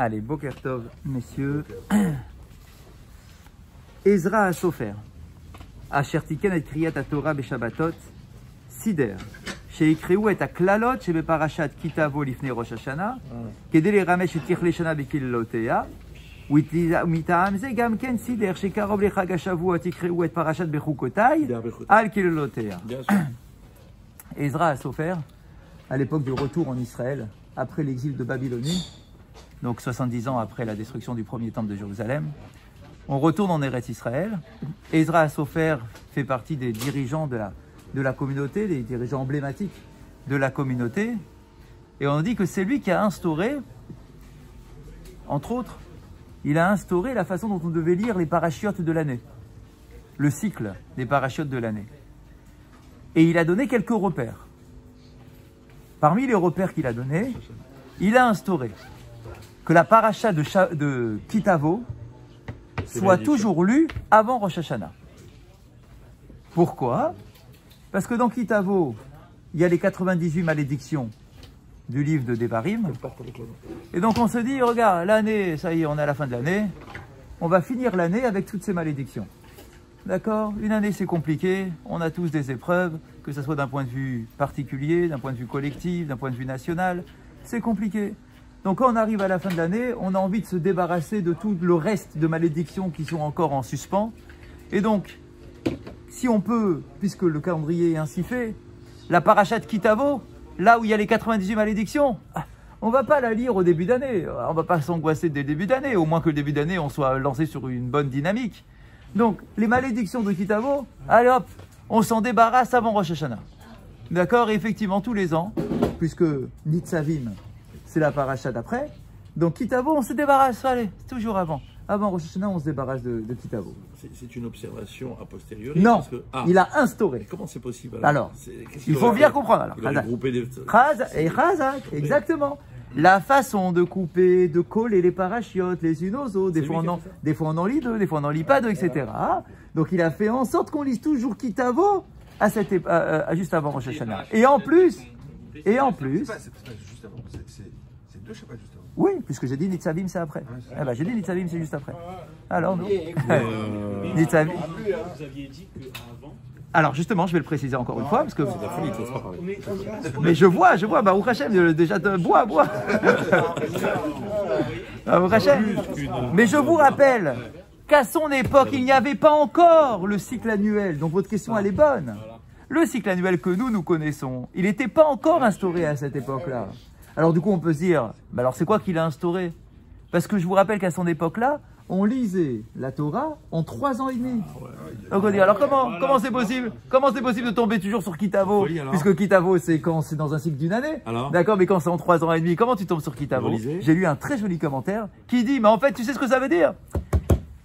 Allez, Boker Tov, messieurs. Ezra Asofer. Asher tiken et kriyat haTorah beshabbatot sider. שיקראו את הקללות שבפרשת כי תבוא לפני ראש השנה, כדי לרמש את תכלה שנה בקללותיה, ומטעם זה גם כן סידר שקרוב לחג השבוע תקראו את פרשת בחוקותיי על קללותיה. Ezra Asofer, à l'époque du retour en Israël, après l'exil de Babylonie, donc 70 ans après la destruction du premier temple de Jérusalem, on retourne en Eretz Israël. Ezra Asofer fait partie des dirigeants de la communauté, des dirigeants emblématiques de la communauté. Et on dit que c'est lui qui a instauré, entre autres, il a instauré la façon dont on devait lire les parachiotes de l'année, le cycle des parachiotes de l'année. Et il a donné quelques repères. Parmi les repères qu'il a donnés, il a instauré que la paracha de Ki Tavo soit toujours lue avant Rosh Hashanah. Pourquoi? Parce que dans Ki Tavo, il y a les 98 malédictions du livre de Devarim. Et donc on se dit, regarde, l'année, ça y est, on est à la fin de l'année, on va finir l'année avec toutes ces malédictions. D'accord? Une année c'est compliqué, on a tous des épreuves, que ce soit d'un point de vue particulier, d'un point de vue collectif, d'un point de vue national, c'est compliqué. Donc quand on arrive à la fin de l'année, on a envie de se débarrasser de tout le reste de malédictions qui sont encore en suspens. Et donc, si on peut, puisque le calendrier est ainsi fait, la paracha de Ki Tavo, là où il y a les 98 malédictions, on ne va pas la lire au début d'année, on ne va pas s'angoisser dès le début d'année, au moins que le début d'année on soit lancé sur une bonne dynamique. Donc, les malédictions de Ki Tavo, allez hop, on s'en débarrasse avant Rosh Hashanah. D'accord? Et effectivement, tous les ans, puisque Nitzavim, c'est la paracha d'après, donc Ki Tavo, on se débarrasse, allez, toujours avant. Avant Rosh Hashanah, on se débarrasse de Ki Tavo. C'est une observation a posteriori? Non, parce que, il a instauré. Mais comment c'est possible? Alors, il faut bien comprendre. Alors, Chazak, exactement. La façon de couper, de coller les parachiotes les unes aux autres, des fois on en lit deux, des fois on n'en lit pas deux, etc. Donc il a fait en sorte qu'on lise toujours Ki Tavo juste avant Rosh Hashanah. Et en plus, C'est juste avant, c'est deux Shabbat juste avant. Oui, puisque j'ai dit Nitzavim c'est après. Eh ben, j'ai dit Nitzavim c'est juste après. Alors non. Nitzavim. Vous aviez dit qu'avant. Alors justement, je vais le préciser encore une fois, parce que... C'est la folie, ça sera pareil. Mais je vois, Baruch Hashem, déjà, bois. Baruch Hashem. Mais je vous rappelle qu'à son époque, il n'y avait pas encore le cycle annuel. Donc votre question, elle est bonne. Le cycle annuel que nous connaissons, il n'était pas encore instauré à cette époque-là. Alors du coup, on peut se dire, bah alors c'est quoi qu'il a instauré? Parce que je vous rappelle qu'à son époque-là, on lisait la Torah en 3 ans et demi. Donc on dit, alors comment c'est possible? Comment c'est possible de tomber toujours sur Ki Tavo? Puisque Ki Tavo, c'est quand c'est dans un cycle d'une année. D'accord, mais quand c'est en 3 ans et demi, comment tu tombes sur Ki Tavo? J'ai lu un très joli commentaire qui dit, mais en fait, tu sais ce que ça veut dire?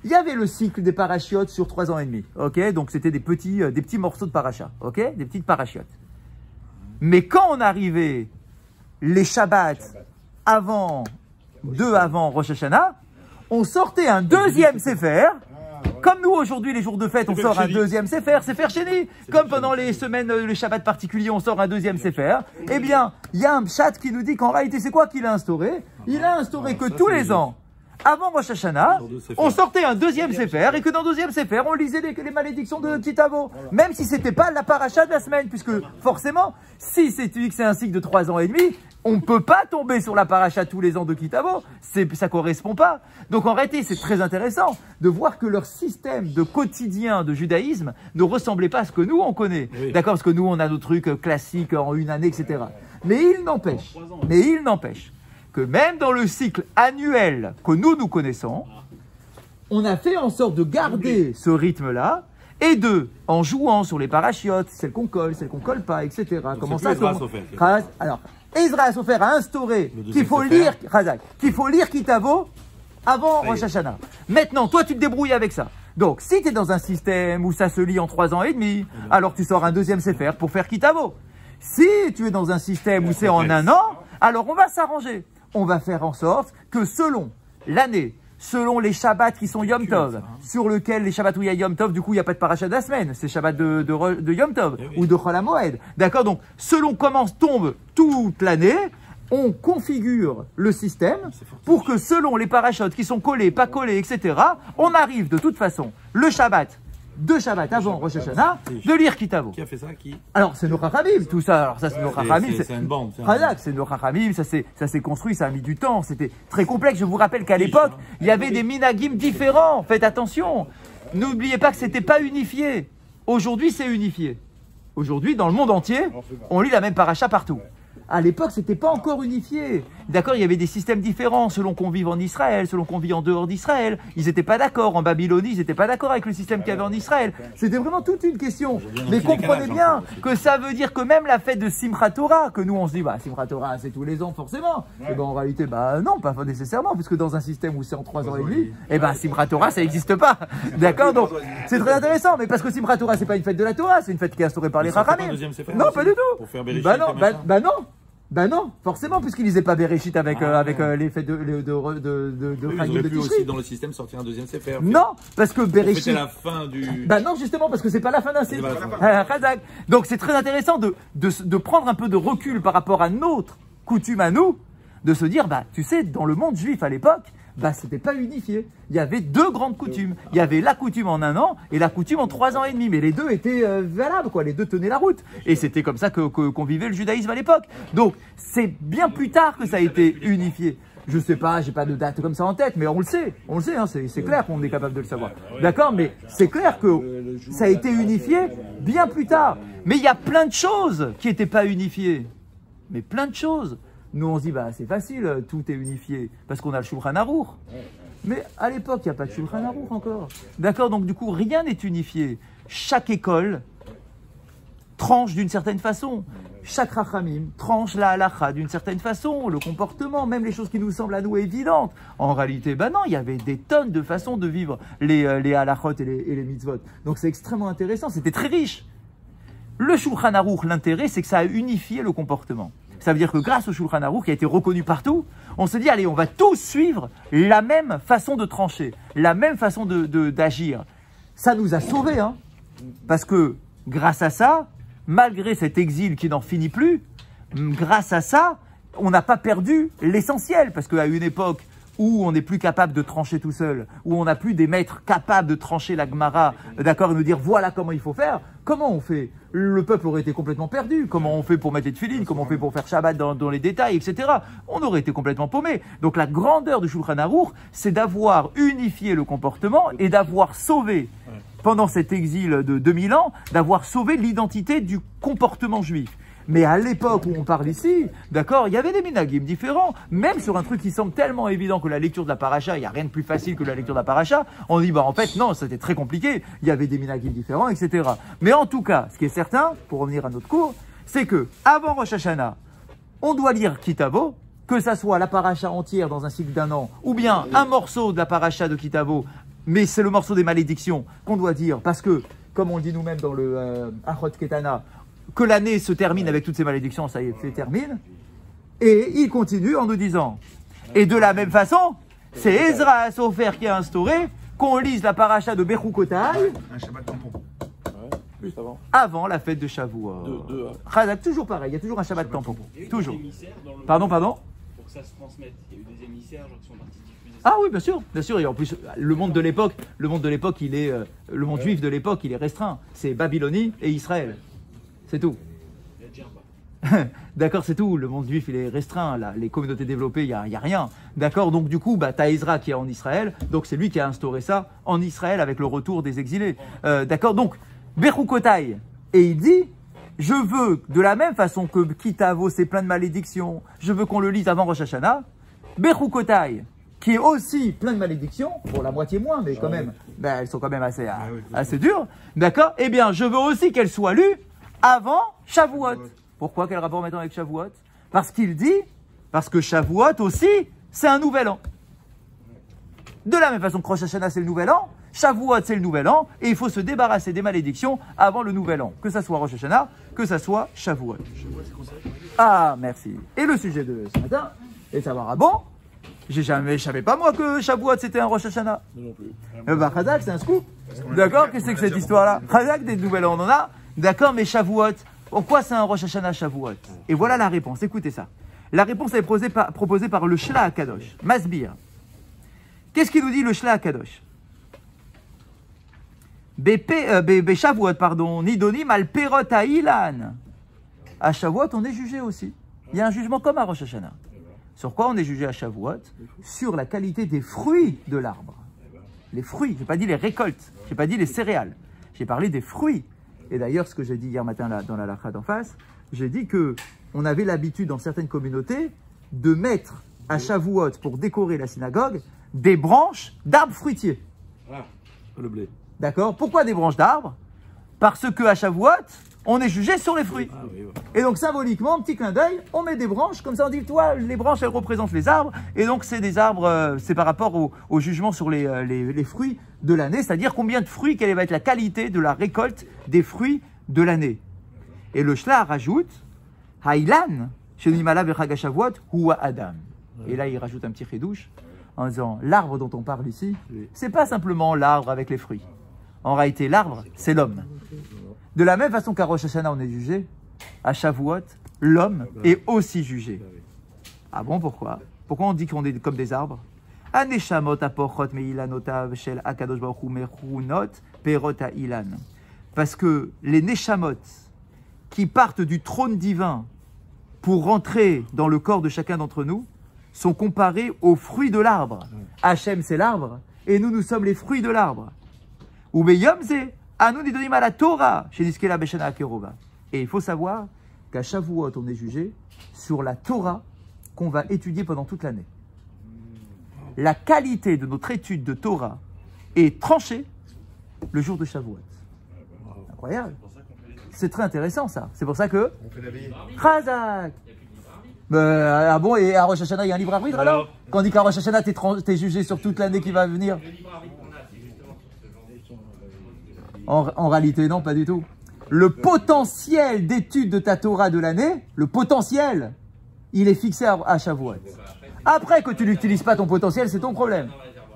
Il y avait le cycle des parachiotes sur 3 ans et demi. Ok, donc c'était des petits morceaux de paracha. Ok, des petites parachiotes. Mais quand on arrivait les Shabbats avant Rosh Hashanah, on sortait un deuxième Sefer. Comme nous aujourd'hui, les jours de fête, on sort un deuxième Sefer Sheni. Comme pendant les semaines, les Shabbats particuliers, on sort un deuxième Sefer. Eh bien, il y a un pshat qui nous dit qu'en réalité, c'est quoi qu'il a instauré? Il a instauré que tous les ans, avant Rosh Hashanah, on sortait un deuxième Sefer et que dans le deuxième Sefer, on lisait les malédictions de Ki Tavo. Même si c'était pas la paracha de la semaine, puisque forcément, si tu dis que c'est un cycle de 3 ans et demi, on ne peut pas tomber sur la paracha tous les ans de Ki Tavo. Ça correspond pas. Donc en réalité, c'est très intéressant de voir que leur système de quotidien de judaïsme ne ressemblait pas à ce que nous, on connaît. Oui. D'accord? Parce que nous, on a nos trucs classiques en une année, etc. Mais il n'empêche que même dans le cycle annuel que nous connaissons, on a fait en sorte de garder ce rythme-là et en jouant sur les parachiotes, celles qu'on colle pas, etc. Donc comment ça Alors, Ezra Asofer a instauré qu'il faut lire Ki Tavo avant Rosh Hashanah. Maintenant, toi, tu te débrouilles avec ça. Donc, si tu es dans un système où ça se lit en 3 ans et demi, alors tu sors un deuxième Sefer pour faire Ki Tavo. Si tu es dans un système où c'est en 1 an, alors on va s'arranger. On va faire en sorte que selon l'année, selon les Shabbats qui sont Yom Tov, sur lequel les Shabbats où il y a Yom Tov, du coup il n'y a pas de paracha de la semaine, c'est Shabbat de Yom Tov ou de Chol HaMoed. D'accord? Donc selon comment tombe toute l'année, on configure le système pour que selon les parachutes qui sont collés, pas collés, etc., on arrive de toute façon le Shabbat, 2 Shabbats avant Rosh Hashanah, de lire Kitavo. Qui a fait ça? Qui? Alors c'est nos Chachamim, tout ça. Alors ça c'est nos Chachamim. C'est une bande. C'est nos Chachamim, ça s'est construit, ça a mis du temps, c'était très complexe. Je vous rappelle qu'à l'époque, il y avait des minagim différents. Faites attention. N'oubliez pas que c'était pas unifié. Aujourd'hui, c'est unifié. Aujourd'hui, dans le monde entier, on lit la même paracha partout. À l'époque, c'était pas encore unifié. D'accord, il y avait des systèmes différents selon qu'on vive en Israël, selon qu'on vit en dehors d'Israël. Ils n'étaient pas d'accord. En Babylonie, ils n'étaient pas d'accord avec le système qu'il y avait en Israël. C'était vraiment toute une question. Mais comprenez bien que ça veut dire que même la fête de Simchat Torah, que nous on se dit, bah Simchat Torah c'est tous les ans forcément. Et ben en réalité, bah non, pas nécessairement, puisque dans un système où c'est en 3 ans et demi, et ben Simchat Torah ça n'existe pas. D'accord, donc c'est très intéressant. Mais parce que Simchat Torah c'est pas une fête de la Torah, c'est une fête qui est instaurée par les Chachamim. Non, pas du tout. Bah non, forcément, puisqu'ils lisaient pas Bereshit avec les fêtes de Ils auraient pu aussi dans le système sortir un deuxième sefer. Non, parce que Bereshit. C'était la fin du. Bah non, justement, parce que c'est pas la fin d'un cycle. Donc c'est très intéressant de prendre un peu de recul par rapport à notre coutume à nous, de se dire, bah tu sais, dans le monde juif à l'époque, bah c'était pas unifié. Il y avait 2 grandes coutumes. Il y avait la coutume en 1 an et la coutume en 3 ans et demi. Mais les 2 étaient valables, quoi. Les 2 tenaient la route. Et c'était comme ça qu'on vivait le judaïsme à l'époque. Donc, c'est bien plus tard que ça a été unifié. Je sais pas, j'ai pas de date comme ça en tête, mais on le sait, hein, c'est clair qu'on est capable de le savoir. D'accord, mais c'est clair que ça a été unifié bien plus tard. Mais il y a plein de choses qui n'étaient pas unifiées. Mais plein de choses. Nous, on se dit, bah, c'est facile, tout est unifié, parce qu'on a le Shulchan Aruch. Mais à l'époque, il n'y a pas de Shulchan Aruch encore. D'accord, donc du coup, rien n'est unifié. Chaque école tranche d'une certaine façon. Chaque Rachamim tranche la halacha d'une certaine façon, le comportement, même les choses qui nous semblent à nous évidentes. En réalité, bah non, il y avait des tonnes de façons de vivre les halachot et les mitzvot. Donc c'est extrêmement intéressant, c'était très riche. Le Shulchan Aruch, l'intérêt, c'est que ça a unifié le comportement. Ça veut dire que grâce au Shulchan Aruch qui a été reconnu partout, on se dit, allez, on va tous suivre la même façon de trancher, la même façon d'agir. Ça nous a sauvés, hein, parce que grâce à ça, malgré cet exil qui n'en finit plus, grâce à ça, on n'a pas perdu l'essentiel, parce qu'à une époque où on n'est plus capable de trancher tout seul, où on n'a plus des maîtres capables de trancher la Gemara, d'accord, et nous dire voilà comment il faut faire, comment on fait? Le peuple aurait été complètement perdu. Comment on fait pour mettre les tefilines? Comment on fait pour faire Shabbat dans les détails, etc. On aurait été complètement paumé. Donc la grandeur du Shulchan Aruch, c'est d'avoir unifié le comportement et d'avoir sauvé, pendant cet exil de 2000 ans, d'avoir sauvé l'identité du comportement juif. Mais à l'époque où on parle ici, d'accord, il y avait des minagim différents. Même sur un truc qui semble tellement évident que la lecture de la paracha, il n'y a rien de plus facile que la lecture de la paracha, on dit, bah en fait, non, c'était très compliqué. Il y avait des minagim différents, etc. Mais en tout cas, ce qui est certain, pour revenir à notre cours, c'est que avant Rosh Hashanah, on doit lire Kitavo, que ça soit la paracha entière dans un cycle d'1 an, ou bien un morceau de la paracha de Kitavo, mais c'est le morceau des malédictions qu'on doit dire, parce que, comme on le dit nous-mêmes dans le Achot Ketana, que l'année se termine avec toutes ces malédictions, ça y est, c'est termine. Et il continue en nous disant, et de la même façon, c'est Ezra Sofer qui a instauré qu'on lise la paracha de Bechukotai Un Shabbat tampon. Juste avant. Avant la fête de Shavuot. Chazak, toujours pareil, il y a toujours un Shabbat tampon. Toujours. Pardon. Pour que ça se transmette, il y a eu des émissaires genre, qui sont partis diffuser ça. Ah oui, bien sûr. Et en plus, le monde de l'époque, le monde juif de l'époque, il est restreint. C'est Babylonie et Israël. C'est tout. D'accord, c'est tout. Le monde juif, il est restreint. Là, les communautés développées, il n'y a rien. D'accord, donc du coup, bah, tu as Ezra qui est en Israël. Donc c'est lui qui a instauré ça en Israël avec le retour des exilés. D'accord, donc, Bechukotai. Et il dit, je veux, de la même façon que Kitavo, c'est plein de malédictions, je veux qu'on le lise avant Rosh Hashanah. Bechukotai, qui est aussi plein de malédictions, pour la moitié moins, mais quand même, ben, elles sont quand même assez dures. D'accord, eh bien, je veux aussi qu'elles soient lues avant Shavuot. Pourquoi? Quel rapport maintenant avec Shavuot? Parce que Shavuot aussi, c'est un nouvel an. De la même façon que Rosh Hashanah, c'est le nouvel an, Shavuot, c'est le nouvel an, et il faut se débarrasser des malédictions avant le nouvel an. Que ça soit Rosh Hashanah, que ça soit Shavuot. Ah, merci. Et le sujet de ce matin, et savoir, ah bon? Je savais pas moi que Shavuot, c'était un Rosh Hashanah. Non plus. Bah, Chazak, c'est un scoop. D'accord? Qu'est-ce que c'est que cette histoire-là? Chazak, des nouvelles an, on en a. D'accord, mais Shavuot, pourquoi c'est un Rosh Hashanah Shavuot? Et voilà la réponse, écoutez ça. La réponse est proposée par le Shla HaKadosh. Masbir. Qu'est-ce qu'il nous dit le Shla HaKadosh? Shavuot, pardon, Nidonim al perot ha'ilan. À Shavuot, on est jugé aussi. Il y a un jugement comme à Rosh Hashanah. Sur quoi on est jugé à Shavuot? Sur la qualité des fruits de l'arbre. Les fruits, je n'ai pas dit les récoltes, je n'ai pas dit les céréales. J'ai parlé des fruits. Et d'ailleurs, ce que j'ai dit hier matin là, dans la lacha d'en face, j'ai dit qu'on avait l'habitude dans certaines communautés de mettre à Shavuot, pour décorer la synagogue, des branches d'arbres fruitiers. Ah, le blé. D'accord? Pourquoi des branches d'arbres? Parce qu'à Shavuot, on est jugé sur les fruits. Ah, oui, ouais. Et donc symboliquement, petit clin d'œil, on met des branches, comme ça on dit, toi, les branches elles représentent les arbres, et donc c'est des arbres, c'est par rapport au jugement sur les fruits de l'année, c'est-à-dire combien de fruits, quelle va être la qualité de la récolte des fruits de l'année. Et le Shla rajoute, Haïlan, Shenimala Bechaga Shavuot, Huwa Adam. Et là il rajoute un petit chidouche en disant, l'arbre dont on parle ici, c'est pas simplement l'arbre avec les fruits. En réalité, l'arbre, c'est l'homme. De la même façon qu'à Rosh Hashanah, on est jugé, à Shavuot, l'homme est aussi jugé. Ah bon, pourquoi? Pourquoi on dit qu'on est comme des arbres? Parce que les neshamot qui partent du trône divin pour rentrer dans le corps de chacun d'entre nous sont comparés aux fruits de l'arbre. Hachem, c'est l'arbre, et nous, nous sommes les fruits de l'arbre. Ou beyomze, anu nidonim ala Torah, chez Niskela Beshana Akerova. Et il faut savoir qu'à Shavuot, on est jugé sur la Torah qu'on va étudier pendant toute l'année. La qualité de notre étude de Torah est tranchée le jour de Shavuot. Incroyable. C'est très intéressant ça. C'est pour ça que... On fait la veille. Chazak. Ah bon, et à Rosh Hashanah, il y a un libre arbitre alors? Quand on dit qu'à Rosh Hashanah, t'es jugé sur toute l'année qui va venir? En réalité, non, pas du tout. Le potentiel d'étude de ta Torah de l'année, le potentiel, il est fixé à Shavuot. Après que tu n'utilises pas ton potentiel, c'est ton problème.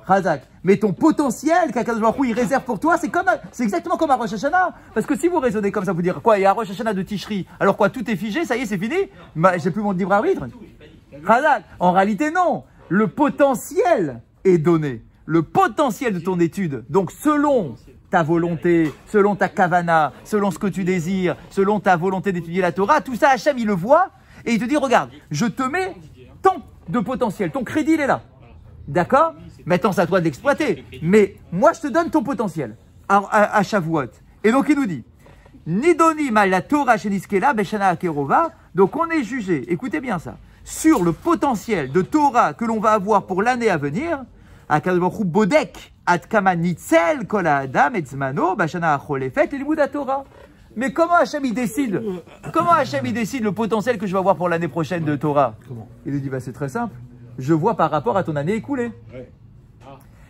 Chazak. Mais ton potentiel qu'Akadosh Baruch Hu il réserve pour toi, c'est exactement comme à Rosh Hashanah. Parce que si vous raisonnez comme ça, vous dire quoi, il y a Rosh Hashanah de Tishri, alors quoi, tout est figé, ça y est, c'est fini, j'ai plus mon libre arbitre. Chazak. En réalité, non. Le potentiel est donné. Le potentiel de ton étude. Donc, selon ta volonté, selon ta kavana, selon ce que tu désires, selon ta volonté d'étudier la Torah, tout ça, Hachem, il le voit et il te dit, regarde, je te mets tant de potentiel, ton crédit, il est là. D'accord? Maintenant, c'est à toi de l'exploiter. Mais moi, je te donne ton potentiel à Shavuot. Et donc, il nous dit, Nidonim la Torah sheniskela beshana akerova. Donc, on est jugé, écoutez bien ça, sur le potentiel de Torah que l'on va avoir pour l'année à venir, Akadosh Baruch Hu bodek ad kama nitzel kol ha'adam et zmano bashana hacholefet limud haTorah. Mais comment Hachem il décide? Comment Hachem il décide le potentiel que je vais avoir pour l'année prochaine de Torah? Il lui dit, bah c'est très simple. Je vois par rapport à ton année écoulée.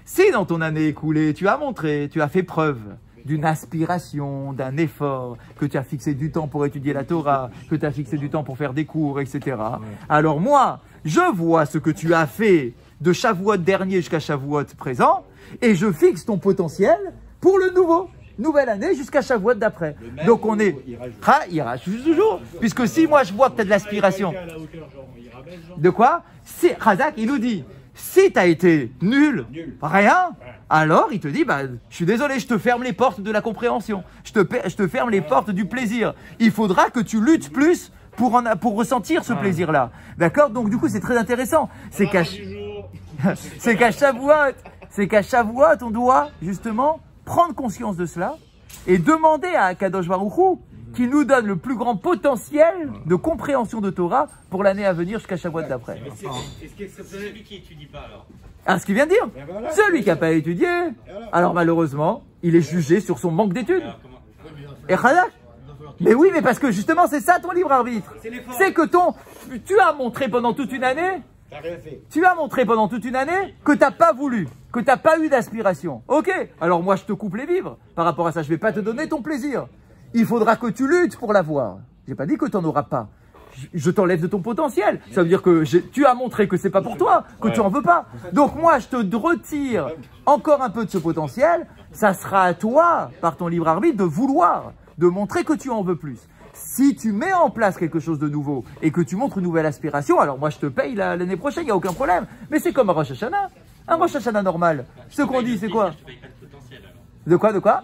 Si dans ton année écoulée, tu as montré, tu as fait preuve d'une aspiration, d'un effort, que tu as fixé du temps pour étudier la Torah, que tu as fixé du temps pour faire des cours, etc. Alors moi, je vois ce que tu as fait de Shavuot dernier jusqu'à Shavuot présent, et je fixe ton potentiel pour le nouvelle année jusqu'à Shavuot d'après. Donc on est... Il rajoute toujours. Puisque si moi je vois que tu as de l'aspiration... De quoi? Si Razak, il nous dit, si tu as été nul, rien, alors il te dit, bah, je suis désolé, je te ferme les portes de la compréhension. Je te ferme les portes du plaisir. Il faudra que tu luttes plus pour ressentir ce plaisir-là. D'accord? Donc du coup, c'est très intéressant. C'est qu'à Shavuot, on doit justement prendre conscience de cela et demander à Akadosh Baruch Hu qu'il nous donne le plus grand potentiel de compréhension de Torah pour l'année à venir jusqu'à Shavuot d'après. Est-ce que c'est celui qui étudie pas alors? Ah, ce qu'il vient de dire, celui qui n'a pas étudié, alors malheureusement, il est jugé sur son manque d'études. Et Khadak. Mais oui, mais parce que justement, c'est ça ton libre arbitre. C'est que tu as montré pendant toute une année. Tu as montré pendant toute une année que tu n'as pas voulu, que tu n'as pas eu d'aspiration. Ok, alors moi je te coupe les vivres. Par rapport à ça, je ne vais pas te donner ton plaisir. Il faudra que tu luttes pour l'avoir. Je n'ai pas dit que tu n'en auras pas. Je t'enlève de ton potentiel. Ça veut dire que tu as montré que c'est pas pour toi, que tu en veux pas. Donc moi je te retire encore un peu de ce potentiel. Ça sera à toi, par ton libre arbitre, de vouloir, de montrer que tu en veux plus. Si tu mets en place quelque chose de nouveau et que tu montres une nouvelle aspiration, alors moi je te paye l'année prochaine, il n'y a aucun problème. Mais c'est comme un Rosh Hashanah. Un Rosh Hashanah normal. Ce qu'on dit, c'est quoi? De quoi?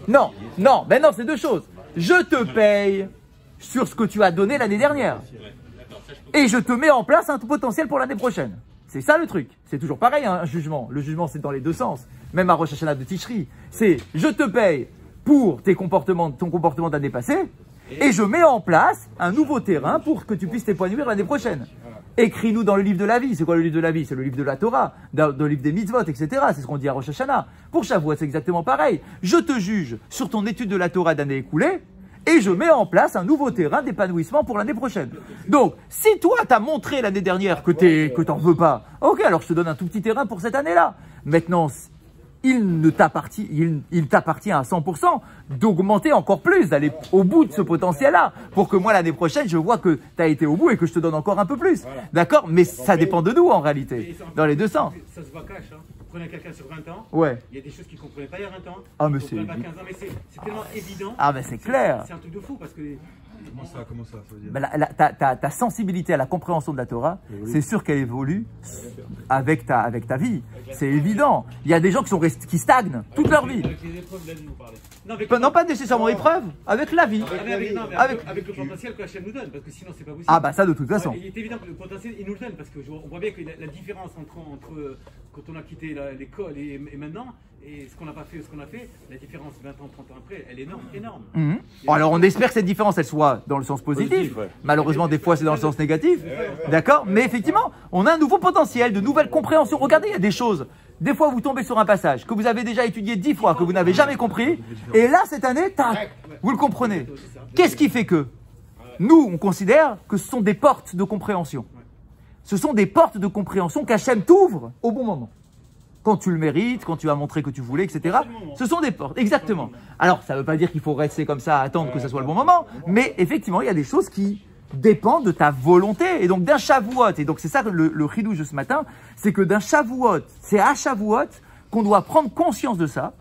Non, mais non, c'est deux choses. Je te paye sur ce que tu as donné l'année dernière. Et je te mets en place un potentiel pour l'année prochaine. C'est ça le truc. C'est toujours pareil, hein, un jugement. Le jugement, c'est dans les deux sens. Même à Rosh Hashanah de Tishri, c'est je te paye pour ton comportement d'année passée et je mets en place un nouveau terrain pour que tu puisses t'épanouir l'année prochaine. Écris-nous dans le livre de la vie. C'est quoi le livre de la vie? C'est le livre de la Torah, dans le livre des mitzvot, etc. C'est ce qu'on dit à Rosh Hashanah. Pour Shavuot, c'est exactement pareil. Je te juge sur ton étude de la Torah d'année écoulée et je mets en place un nouveau terrain d'épanouissement pour l'année prochaine. Donc, si toi, t'as montré l'année dernière que t'en veux pas, ok, alors je te donne un tout petit terrain pour cette année-là. Maintenant, il t'appartient à 100% d'augmenter encore plus, d'aller au bout de ce potentiel-là, pour que moi, l'année prochaine, je vois que tu as été au bout et que je te donne encore un peu plus. Voilà. D'accord? Mais ça dépend de nous, en réalité, dans les deux sens. Ça se voit cash, hein. Vous prenez quelqu'un sur 20 ans, ouais. Il y a des choses qu'il ne comprenait pas il y a 20 ans, ah, mais c'est... pas 15 ans, mais c'est tellement évident. Ah, mais c'est clair. C'est un truc de fou, parce que... Comment ça veut dire? Ta sensibilité à la compréhension de la Torah, c'est sûr qu'elle évolue avec ta vie. C'est évident. Il y a des gens qui stagnent toute leur vie. Avec les épreuves de la vie, vous parlez. Non, pas nécessairement épreuve, avec la vie. Avec le potentiel que Hachem nous donne, parce que sinon c'est pas possible. Ah bah ça de toute façon. Il est évident que le potentiel, il nous le donne, parce qu'on voit bien que la différence entre quand on a quitté l'école et maintenant, et ce qu'on n'a pas fait, ce qu'on a fait, la différence 20 ans, 30 ans après, elle est énorme. Bon, alors on espère que cette différence, elle soit dans le sens positif. Ouais. Malheureusement, des fois, c'est dans le sens négatif. D'accord? Mais effectivement, on a un nouveau potentiel, de nouvelles compréhensions. Regardez, il y a des choses. Des fois, vous tombez sur un passage que vous avez déjà étudié 10 fois, que vous n'avez jamais compris. Et là, cette année, tac, vous le comprenez. Qu'est-ce qui fait que nous, on considère que ce sont des portes de compréhension. Ce sont des portes de compréhension qu'Hachem t'ouvre au bon moment. Quand tu le mérites, quand tu as montré que tu voulais, etc. Ce sont des portes, exactement. Alors, ça ne veut pas dire qu'il faut rester comme ça, attendre que ce soit le bon moment, mais effectivement, il y a des choses qui dépendent de ta volonté. Et donc, d'un Shavuot, et donc c'est ça le chidouche de ce matin, c'est que d'un Shavuot, c'est à Shavuot qu'on doit prendre conscience de ça,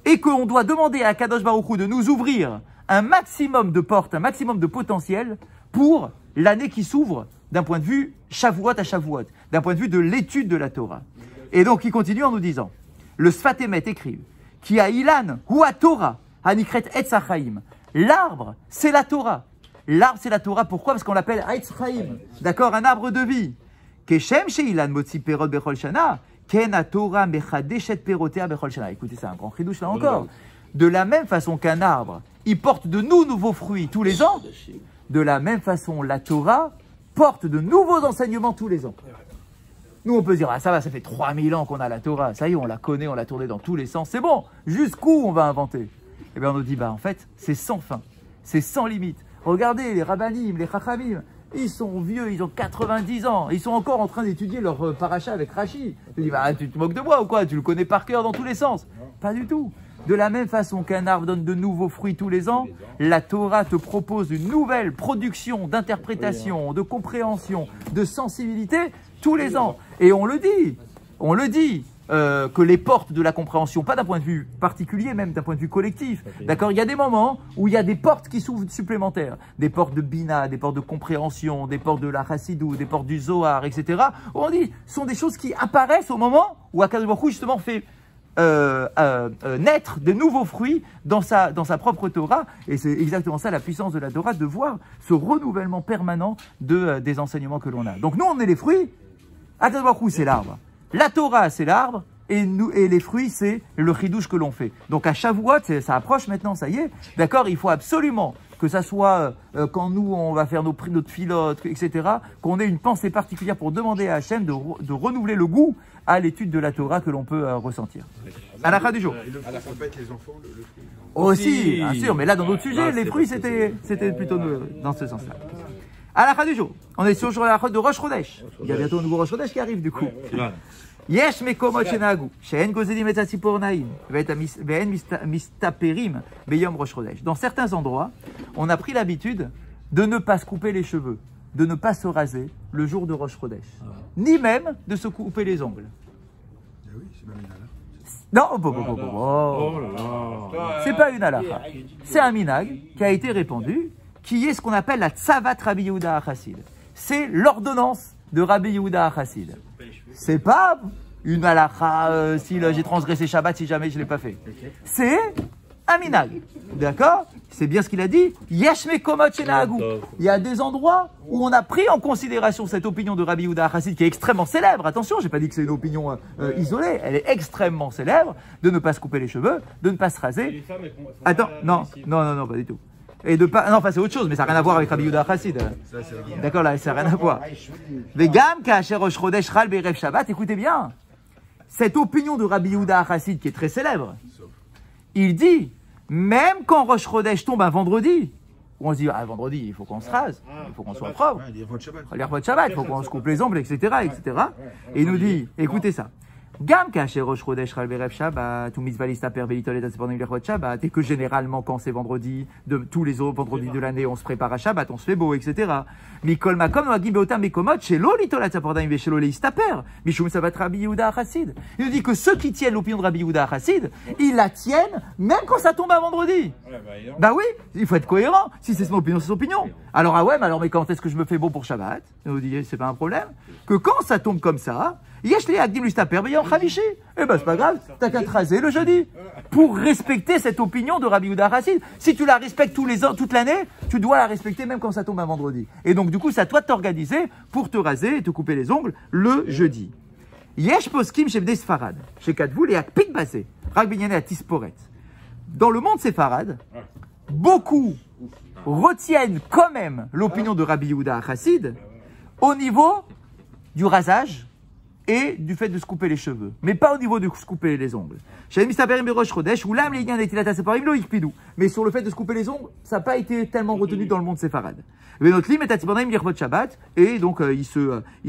et qu'on doit demander à Kadosh Baruch Hu de nous ouvrir un maximum de portes, un maximum de potentiel pour l'année qui s'ouvre d'un point de vue Shavuot à Shavuot, d'un point de vue de l'étude de la Torah. Et donc, il continue en nous disant, le Sfat Emet écrive, qui a Ilan ou à Torah, Anikret Etz Hachaim. L'arbre, c'est la Torah. L'arbre, c'est la Torah. Pourquoi? Parce qu'on l'appelle Etz Chaim. D'accord? Un arbre de vie. Keshem she Ilan motzi perot bechol shana, ken a Torah mechadeshet perotea bechol shana. Écoutez, c'est un grand chidouche là encore. De la même façon qu'un arbre, il porte de nouveaux fruits tous les ans, de la même façon, la Torah porte de nouveaux enseignements tous les ans. Nous, on peut se dire, ah ça va, ça fait 3000 ans qu'on a la Torah, ça y est, on la connaît, on l'a tournée dans tous les sens, c'est bon, jusqu'où on va inventer? Eh bien, on nous dit, bah en fait, c'est sans fin, c'est sans limite. Regardez, les rabbanim, les chachamim, ils sont vieux, ils ont 90 ans, ils sont encore en train d'étudier leur paracha avec Rashi. Tu dis, bah tu te moques de moi ou quoi? Tu le connais par cœur dans tous les sens? Pas du tout. De la même façon qu'un arbre donne de nouveaux fruits tous les ans, la Torah te propose une nouvelle production d'interprétation, de compréhension, de sensibilité tous les ans. Et on le dit que les portes de la compréhension, pas d'un point de vue particulier, même d'un point de vue collectif, d'accord, il y a des moments où il y a des portes qui s'ouvrent supplémentaires, des portes de Bina, des portes de compréhension, des portes de la Chassidou, des portes du Zohar, etc. On dit, ce sont des choses qui apparaissent au moment où Akadosh Baruch Hu justement fait naître de nouveaux fruits dans sa propre Torah, et c'est exactement ça la puissance de la Torah, de voir ce renouvellement permanent des enseignements que l'on a. Donc nous on est les fruits, Akadosh Baruch Hu c'est l'arbre, la Torah c'est l'arbre, et les fruits c'est le chidouche que l'on fait. Donc à Shavuot, ça approche maintenant, ça y est, d'accord, il faut absolument que ça soit quand nous on va faire notre filote, etc., qu'on ait une pensée particulière pour demander à Hachem de renouveler le goût à l'étude de la Torah que l'on peut ressentir. À la fin du jour. Ça peut être les enfants, le fruit. Aussi, bien sûr, mais là dans d'autres sujets, les fruits c'était plutôt dans ce sens-là. À la fin du jour, on est sur la fin de Rosh Chodesh. Il y a bientôt un nouveau Rosh Chodesh qui arrive du coup. Yesh mekomot shenagu, she'en gozedim et tzipor-naim, ve'en mistaperim beyom Rosh Chodesh. Dans certains endroits, on a pris l'habitude de ne pas se couper les cheveux, de ne pas se raser le jour de Rosh Chodesh, ni même de se couper les ongles. Oui, c'est même Non, c'est pas une halakha. C'est un minag qui a été répandu, qui est ce qu'on appelle la tzavat Rabbi Yehuda HaChassid. C'est l'ordonnance de Rabbi Yehuda HaChassid. C'est pas une halakha si j'ai transgressé Shabbat si jamais je l'ai pas fait. C'est un minag. D'accord? C'est bien ce qu'il a dit. Yesh mekomot shenahagu. Il y a des endroits où on a pris en considération cette opinion de Rabbi Yehuda HaChassid qui est extrêmement célèbre. Attention, j'ai pas dit que c'est une opinion isolée. Elle est extrêmement célèbre de ne pas se couper les cheveux, de ne pas se raser. Attends, non, pas du tout. Et de pas, non, enfin c'est autre chose, mais ça n'a rien à voir avec Rabbi Yehuda HaChassid. D'accord, là, ça n'a rien à voir. Vegam ka'asher Rosh Chodesh ral be'erev Shabbat. Écoutez bien, cette opinion de Rabbi Yehuda HaChassid qui est très célèbre, il dit. Même quand Rosh Chodesh tombe un vendredi, où on se dit, ah, vendredi, il faut qu'on se rase, il faut qu'on soit propre, l'Irvot Shabbat, il faut qu'on se coupe les ongles, etc., etc. Et il nous dit, écoutez ça. Gam kacher Rosh Chodesh ral be'erev Shabbat, ou mitzvah listaper ve'itol et pendant l'Irvot Shabbat, et que généralement, quand c'est vendredi, de tous les autres vendredis de l'année, on se prépare à Shabbat, on se fait beau, etc. Mikol makom noagim beotam mekomot, shelo litol atzapordaim ve'shelo leistaper, mishum savat Rabbi Yehuda HaChassid. Il nous dit que ceux qui tiennent l'opinion de Rabbi Yehuda HaChassid, ils la tiennent même quand ça tombe un vendredi. Bah oui, il faut être cohérent. Si c'est son opinion, c'est son opinion. Alors ah ouais, mais quand est-ce que je me fais beau pour Shabbat? Il nous dit, c'est pas un problème. Que quand ça tombe comme ça, yesh li agdim listaper ve'yom chamishi. Eh ben c'est pas grave, t'as qu'à te raser le jeudi. Pour respecter cette opinion de Rabbi Yehuda HaChassid. Si tu la respectes toute l'année, tu dois la respecter même quand ça tombe un vendredi. Et donc du coup, c'est à toi de t'organiser pour te raser et te couper les ongles le jeudi. Yesh poskim chez des Sfarad, chez Kadvoul et à Pik Basé, Ragbinyané à Tisporet. Dans le monde séfarade, beaucoup retiennent quand même l'opinion de Rabbi Yehuda HaChassid au niveau du rasage et du fait de se couper les cheveux, mais pas au niveau de se couper les ongles. Mais sur le fait de se couper les ongles, ça n'a pas été tellement retenu dans le monde séfarade. Et donc il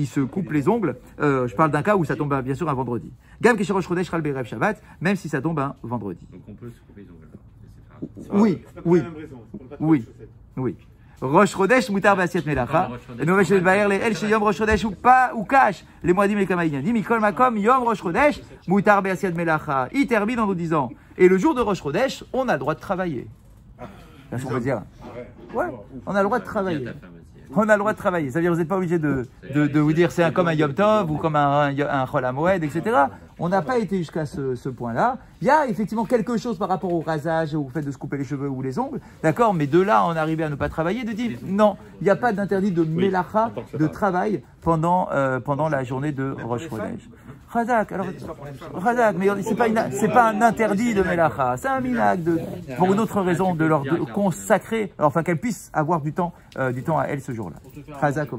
se coupe les ongles. Je parle d'un cas où ça tombe bien sûr un vendredi. Même si ça tombe un vendredi. Donc on peut se couper les ongles. Oui. Rosh Chodesh mutar b'asiat melacha. Et nous v'eshel ba'er le'el sheyom Rosh Chodesh ou kash les moadim les kamaïnian. Dit mikol makom yom Rosh Chodesh mutar b'asiat melacha. Il termine en nous disant et le jour de Rosh Chodesh, on a le droit de travailler. C'est ce qu'on veut dire. Ouais, on a le droit de travailler. On a le droit de travailler. Ça veut dire que vous n'êtes pas obligé de vous dire c'est comme un Yom Tov ou comme un Chol HaMoed, etc. On n'a pas été jusqu'à ce point-là. Il y a effectivement quelque chose par rapport au rasage, au fait de se couper les cheveux ou les ongles, d'accord, mais de là à en arriver à ne pas travailler, de dire non, il n'y a pas d'interdit de melacha, de travail pendant la journée de Rosh Chodesh. Chazak, alors Chazak, mais c'est pas un interdit de melacha, c'est un minag pour une autre raison de leur consacrer, enfin qu'elles puissent avoir du temps à elles ce jour-là. Chazak,